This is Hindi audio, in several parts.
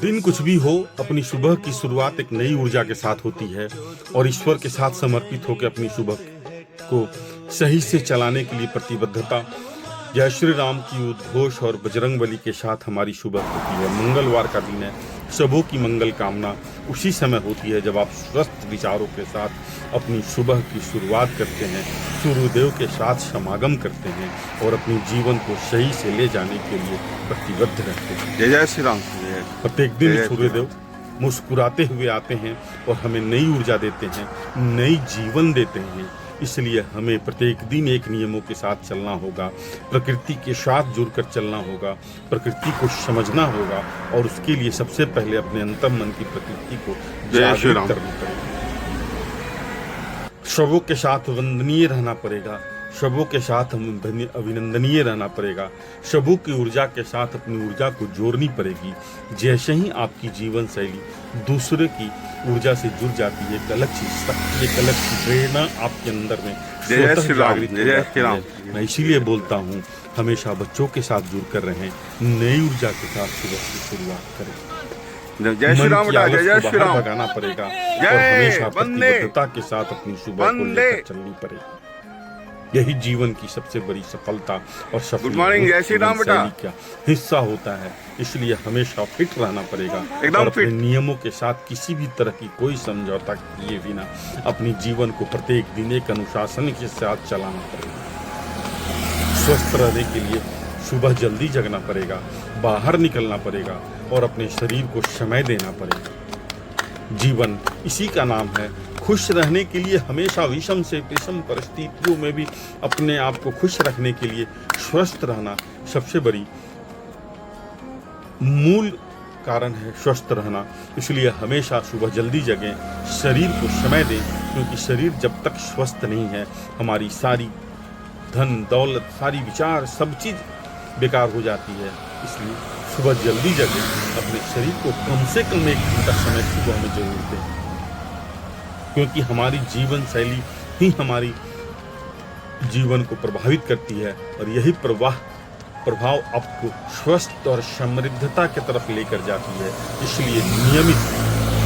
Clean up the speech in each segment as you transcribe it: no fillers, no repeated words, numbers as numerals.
दिन कुछ भी हो, अपनी सुबह की शुरुआत एक नई ऊर्जा के साथ होती है और ईश्वर के साथ समर्पित होकर अपनी सुबह को सही से चलाने के लिए प्रतिबद्धता। जय श्री राम की उद्घोष और बजरंगबली के साथ हमारी सुबह होती है। मंगलवार का दिन है, सबों की मंगल कामना उसी समय होती है जब आप स्वस्थ विचारों के साथ अपनी सुबह की शुरुआत करते हैं, सूर्यदेव के साथ समागम करते हैं और अपने जीवन को सही से ले जाने के लिए प्रतिबद्ध रहते हैं। जय जय श्री राम। प्रत्येक दिन सूर्यदेव मुस्कुराते हुए आते हैं और हमें नई ऊर्जा देते हैं, नई जीवन देते हैं। इसलिए हमें प्रत्येक दिन एक नियमों के साथ चलना होगा, प्रकृति के साथ जुड़कर चलना होगा, प्रकृति को समझना होगा और उसके लिए सबसे पहले अपने अंतर्मन की प्रकृति को जागृत करना पड़ेगा। सबों के साथ वंदनीय रहना पड़ेगा, सबों के साथ अभिनंदनीय रहना पड़ेगा, सबों की ऊर्जा के साथ अपनी ऊर्जा को जोड़नी पड़ेगी। जैसे ही आपकी जीवन शैली दूसरे की ऊर्जा से जुड़ जाती है, एक अलग सी शक्ति, एक अलग सी प्रेरणा आपके अंदर में स्वतः जागृत हो जाती है। मैं इसीलिए बोलता हूँ, हमेशा बच्चों के साथ जुड़कर रहें, नई ऊर्जा के साथ सुबह की शुरुआत करें। जय श्री राम बेटा, जय जय श्री राम। भगाना पड़ेगा और हमेशा प्रतिबद्धता के साथ अपनी सुबह को लेकर चलनी पड़ेगी। यही जीवन की सबसे बड़ी सफलता और गुड मॉर्निंग, जय श्री राम बेटा का हिस्सा होता है। इसलिए हमेशा फिट रहना पड़ेगा एकदम और अपने फिट। नियमों के साथ किसी भी तरह की कोई समझौता किए बिना अपनी जीवन को प्रत्येक दिन एक अनुशासन के साथ चलाना पड़ेगा। स्वस्थ रहने के लिए सुबह जल्दी जगना पड़ेगा, बाहर निकलना पड़ेगा और अपने शरीर को समय देना पड़ेगा। जीवन इसी का नाम है। खुश रहने के लिए हमेशा विषम से विषम परिस्थितियों में भी अपने आप को खुश रखने के लिए स्वस्थ रहना सबसे बड़ी मूल कारण है, स्वस्थ रहना। इसलिए हमेशा सुबह जल्दी जगें, शरीर को समय दें, क्योंकि शरीर जब तक स्वस्थ नहीं है, हमारी सारी धन दौलत, सारी विचार, सब चीज़ बेकार हो जाती है। इसलिए सुबह जल्दी जगें, अपने शरीर को कम से कम 1 घंटा समय सुबह में जरूर दें, क्योंकि हमारी जीवन शैली ही हमारी जीवन को प्रभावित करती है और यही प्रभाव आपको स्वस्थ और समृद्धता की तरफ लेकर जाती है। इसलिए नियमित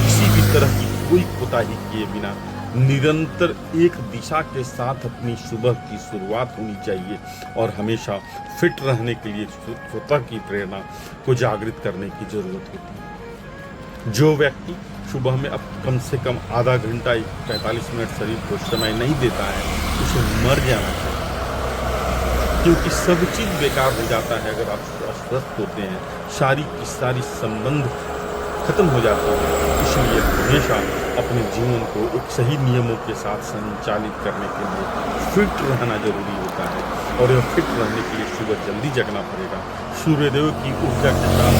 किसी भी तरह की कोई कोताही किए बिना निरंतर एक दिशा के साथ अपनी सुबह की शुरुआत होनी चाहिए और हमेशा फिट रहने के लिए स्वतः की प्रेरणा को जागृत करने की जरूरत होती है। जो व्यक्ति सुबह में अब कम से कम आधा घंटा 45 मिनट शरीर को समय नहीं देता है, उसे मर जाना चाहिए, क्योंकि सब चीज़ बेकार हो जाता है अगर आप अस्वस्थ होते हैं। सारी की सारी संबंध खत्म हो जाते हैं। इसलिए हमेशा अपने जीवन को एक सही नियमों के साथ संचालित करने के लिए फिट रहना जरूरी होता है और यह फिट रहने के लिए सुबह जल्दी जगना पड़ेगा, सूर्यदेव की ऊर्जा के साथ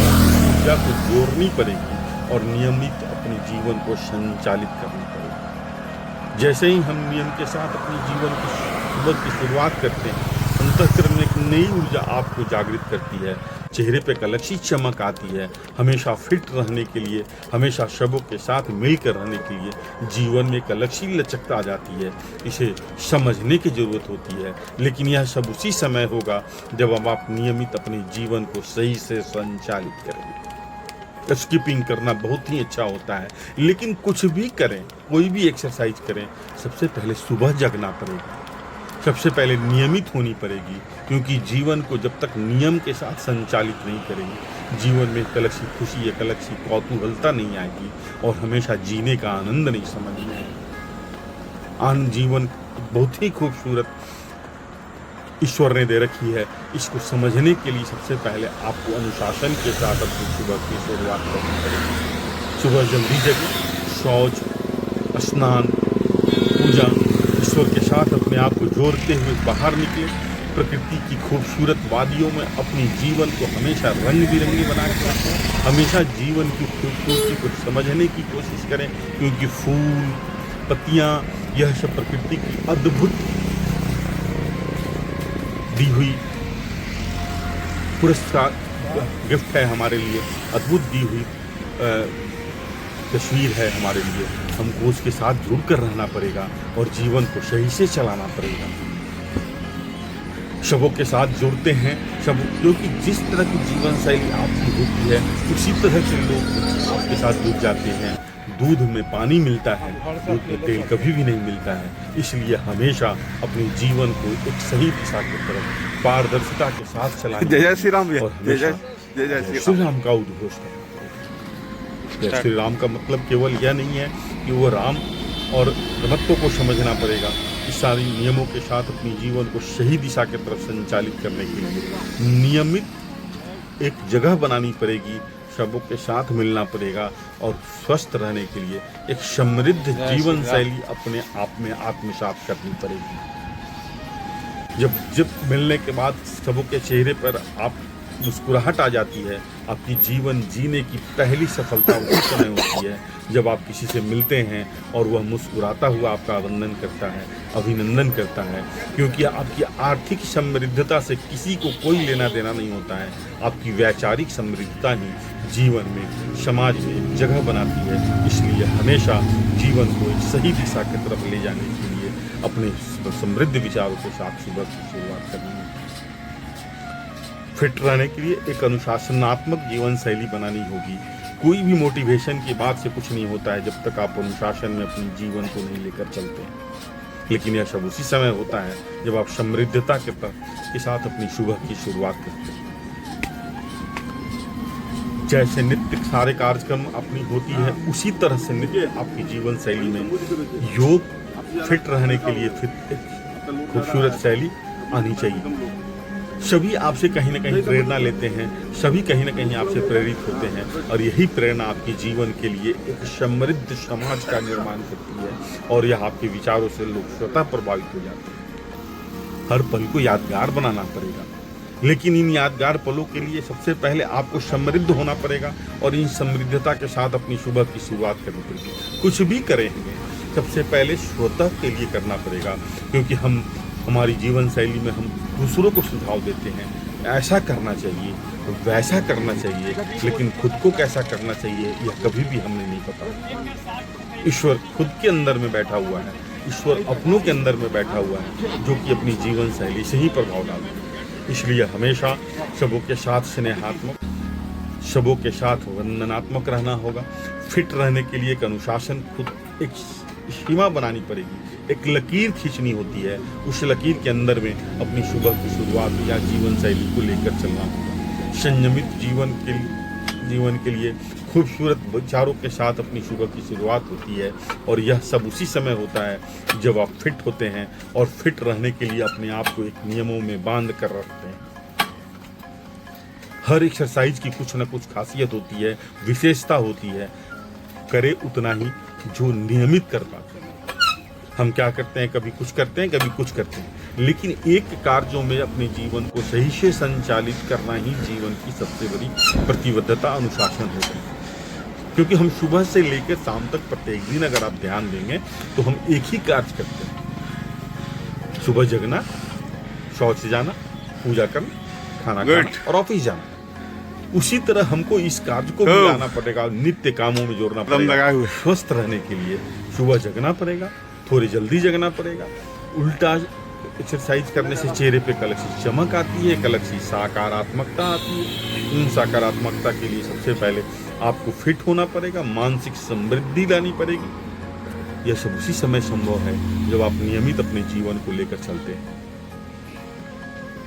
ऊर्जा को जोड़नी पड़ेगी और नियमित अपने जीवन को संचालित करना पड़ेगा। जैसे ही हम नियम के साथ अपने जीवन की सुबह की शुरुआत करते हैं, अंतःकरण में एक नई ऊर्जा आपको जागृत करती है, चेहरे पे एक अलग सी चमक आती है। हमेशा फिट रहने के लिए, हमेशा सबों के साथ मिलकर रहने के लिए जीवन में एक अलग सी लचकता आ जाती है। इसे समझने की जरूरत होती है, लेकिन यह सब उसी समय होगा जब आप नियमित अपने जीवन को सही से संचालित करेंगे। स्किपिंग करना बहुत ही अच्छा होता है, लेकिन कुछ भी करें, कोई भी एक्सरसाइज करें, सबसे पहले सुबह जगना पड़ेगा, सबसे पहले नियमित होनी पड़ेगी, क्योंकि जीवन को जब तक नियम के साथ संचालित नहीं करेंगे, जीवन में एक अलग सी खुशी, एक अलग सी कौतूहलता नहीं आएगी और हमेशा जीने का आनंद नहीं समझ में आएगा। आनंद जीवन बहुत ही खूबसूरत ईश्वर ने दे रखी है। इसको समझने के लिए सबसे पहले आपको अनुशासन के साथ अपनी सुबह की शुरुआत करनी पड़ेगी। सुबह जल्दी जगें, शौच, स्नान, पूजा, ईश्वर के साथ अपने आप को जोड़ते हुए बाहर निकले, प्रकृति की खूबसूरत वादियों में अपनी जीवन को हमेशा रंग बिरंगी बना के रखें। हमेशा जीवन की खूबसूरती को समझने की कोशिश करें, क्योंकि फूल, पत्तियाँ, यह सब प्रकृति की अद्भुत दी हुई पुरस्कार गिफ्ट है हमारे लिए, अद्भुत दी हुई तस्वीर है हमारे लिए। हमको उसके साथ जुड़कर रहना पड़ेगा और जीवन को सही से चलाना पड़ेगा। शवों के साथ जुड़ते हैं शब, क्योंकि जिस तरह की जीवन शैली आपकी होती है उसी तरह से लोग आपके साथ जुड़ जाते हैं। दूध में पानी मिलता है, दूध में तेल कभी भी नहीं मिलता है। इसलिए हमेशा अपने जीवन को एक सही दिशा की तरफ पारदर्शिता के साथ चलाएं। जय जय श्री राम भैया। और जय हमेशा जय जय जय श्री श्री राम। राम का उद्घोष करें। जय श्री राम का मतलब केवल यह नहीं है कि वो राम और महत्व को समझना पड़ेगा। इस सारी नियमों के साथ अपनी जीवन को सही दिशा की तरफ संचालित करने के लिए नियमित एक जगह बनानी पड़ेगी, शब्दों के साथ मिलना पड़ेगा और स्वस्थ रहने के लिए एक समृद्ध जीवन शैली अपने आप में आत्मसात करनी पड़ेगी। जब मिलने के बाद सबों के चेहरे पर आप मुस्कुराहट आ जाती है, आपकी जीवन जीने की पहली सफलता उस समय होती है जब आप किसी से मिलते हैं और वह मुस्कुराता हुआ आपका वंदन करता है, अभिनंदन करता है। क्योंकि आपकी आर्थिक समृद्धता से किसी को कोई लेना देना नहीं होता है। आपकी वैचारिक समृद्धता ही जीवन में, समाज में एक जगह बनाती है। इसलिए हमेशा जीवन को एक सही दिशा की तरफ ले जाने के लिए अपने समृद्ध विचारों के साथ सुबह की शुरुआत करनी है। फिट रहने के लिए एक अनुशासनात्मक जीवन शैली बनानी होगी। कोई भी मोटिवेशन की बात से कुछ नहीं होता है जब तक आप अनुशासन में अपने जीवन को नहीं लेकर चलते हैं। लेकिन यह सब उसी समय होता है जब आप समृद्धता के साथ अपनी सुबह की शुरुआत करते हैं। जैसे नित्य सारे कार्यक्रम अपनी होती है, उसी तरह से नित्य आपकी जीवन शैली में योग फिट रहने के लिए फिट एक खूबसूरत शैली आनी चाहिए। सभी आपसे कहीं ना कहीं प्रेरणा लेते हैं, सभी कहीं ना कहीं आपसे प्रेरित होते हैं और यही प्रेरणा आपके जीवन के लिए एक समृद्ध समाज का निर्माण करती है और यह आपके विचारों से लोग स्वतः प्रभावित हो जाते हैं। हर पल को यादगार बनाना पड़ेगा, लेकिन इन यादगार पलों के लिए सबसे पहले आपको समृद्ध होना पड़ेगा और इन समृद्धता के साथ अपनी सुबह की शुरुआत करनी पड़ेगी। कुछ भी करेंगे सबसे पहले स्वतः के लिए करना पड़ेगा, क्योंकि हमारी जीवन शैली में हम दूसरों को सुझाव देते हैं, ऐसा करना चाहिए, वैसा करना चाहिए, लेकिन खुद को कैसा करना चाहिए यह कभी भी हमें नहीं पता। ईश्वर खुद के अंदर में बैठा हुआ है, ईश्वर अपनों के अंदर में बैठा हुआ है, जो कि अपनी जीवन शैली से ही प्रभाव डालता है। इसलिए हमेशा सबों के साथ स्नेहात्मक, सबों के साथ वंदनात्मक रहना होगा। फिट रहने के लिए एक अनुशासन, खुद एक सीमा बनानी पड़ेगी, एक लकीर खींचनी होती है। उस लकीर के अंदर में अपनी सुबह की शुरुआत या जीवन शैली को लेकर चलना होगा। संयमित जीवन के लिए खूबसूरत विचारों के साथ अपनी सुबह की शुरुआत होती है और यह सब उसी समय होता है जब आप फिट होते हैं और फिट रहने के लिए अपने आप को एक नियमों में बांध कर रखते हैं। हर एक्सरसाइज की कुछ न कुछ खासियत होती है, विशेषता होती है। करे उतना ही जो नियमित कर पाते हैं। हम क्या करते हैं, कभी कुछ करते हैं, कभी कुछ करते हैं, लेकिन एक कार्यों में अपने जीवन को सही से संचालित करना ही जीवन की सबसे बड़ी प्रतिबद्धता, अनुशासन होता है। क्योंकि हम सुबह से लेकर शाम तक प्रत्येक दिन अगर आप ध्यान देंगे तो हम एक ही कार्य करते हैं। सुबह जगना, शौच जाना, पूजा करना, खाना खाना और ऑफिस जाना। उसी तरह हमको इस कार्य को भी लाना पड़ेगा, नित्य कामों में जोड़ना पड़ेगा। स्वस्थ रहने के लिए सुबह जगना पड़ेगा, थोड़ी जल्दी जगना पड़ेगा। उल्टा एक्सरसाइज करने से चेहरे पे एक अलग सी चमक आती है, एक अलग सी सकारात्मकता आती है। उन सकारात्मकता के लिए सबसे पहले आपको फिट होना पड़ेगा, मानसिक समृद्धि लानी पड़ेगी। यह सब उसी समय संभव है जब आप नियमित अपने जीवन को लेकर चलते हैं।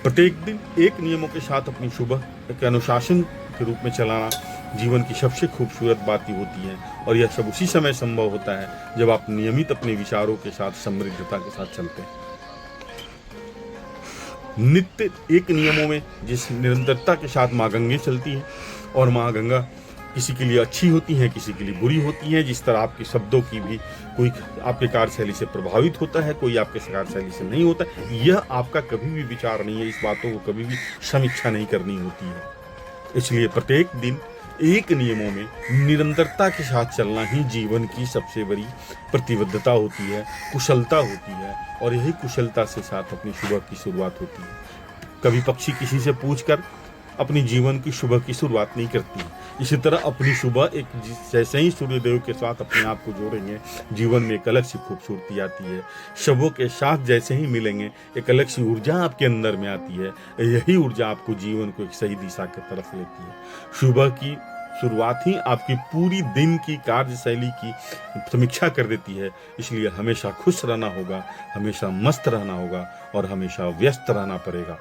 प्रत्येक दिन एक नियमों के साथ अपनी सुबह एक अनुशासन के रूप में चलाना जीवन की सबसे खूबसूरत बात ही होती है और यह सब उसी समय संभव होता है जब आप नियमित अपने विचारों के साथ समृद्धता के साथ चलते हैं। नित्य एक नियमों में जिस निरंतरता के साथ माँ गंगे चलती है और माँ गंगा किसी के लिए अच्छी होती हैं, किसी के लिए बुरी होती हैं। जिस तरह आपके शब्दों की भी कोई आपके कार्यशैली से प्रभावित होता है, कोई आपके कार्यशैली से नहीं होता। यह आपका कभी भी विचार नहीं है, इस बातों को कभी भी समीक्षा नहीं करनी होती है। इसलिए प्रत्येक दिन एक नियमों में निरंतरता के साथ चलना ही जीवन की सबसे बड़ी प्रतिबद्धता होती है, कुशलता होती है और यही कुशलता से साथ अपनी सुबह की शुरुआत होती है। कभी पक्षी किसी से पूछकर अपनी जीवन की सुबह की शुरुआत नहीं करती। इसी तरह अपनी सुबह जैसे ही सूर्यदेव के साथ अपने आप को जोड़ेंगे, जीवन में एक अलग सी खूबसूरती आती है। शबों के साथ जैसे ही मिलेंगे, एक अलग सी ऊर्जा आपके अंदर में आती है। यही ऊर्जा आपको जीवन को एक सही दिशा की तरफ लेती है। सुबह की शुरुआत ही आपकी पूरी दिन की कार्यशैली की समीक्षा कर देती है। इसलिए हमेशा खुश रहना होगा, हमेशा मस्त रहना होगा और हमेशा व्यस्त रहना पड़ेगा।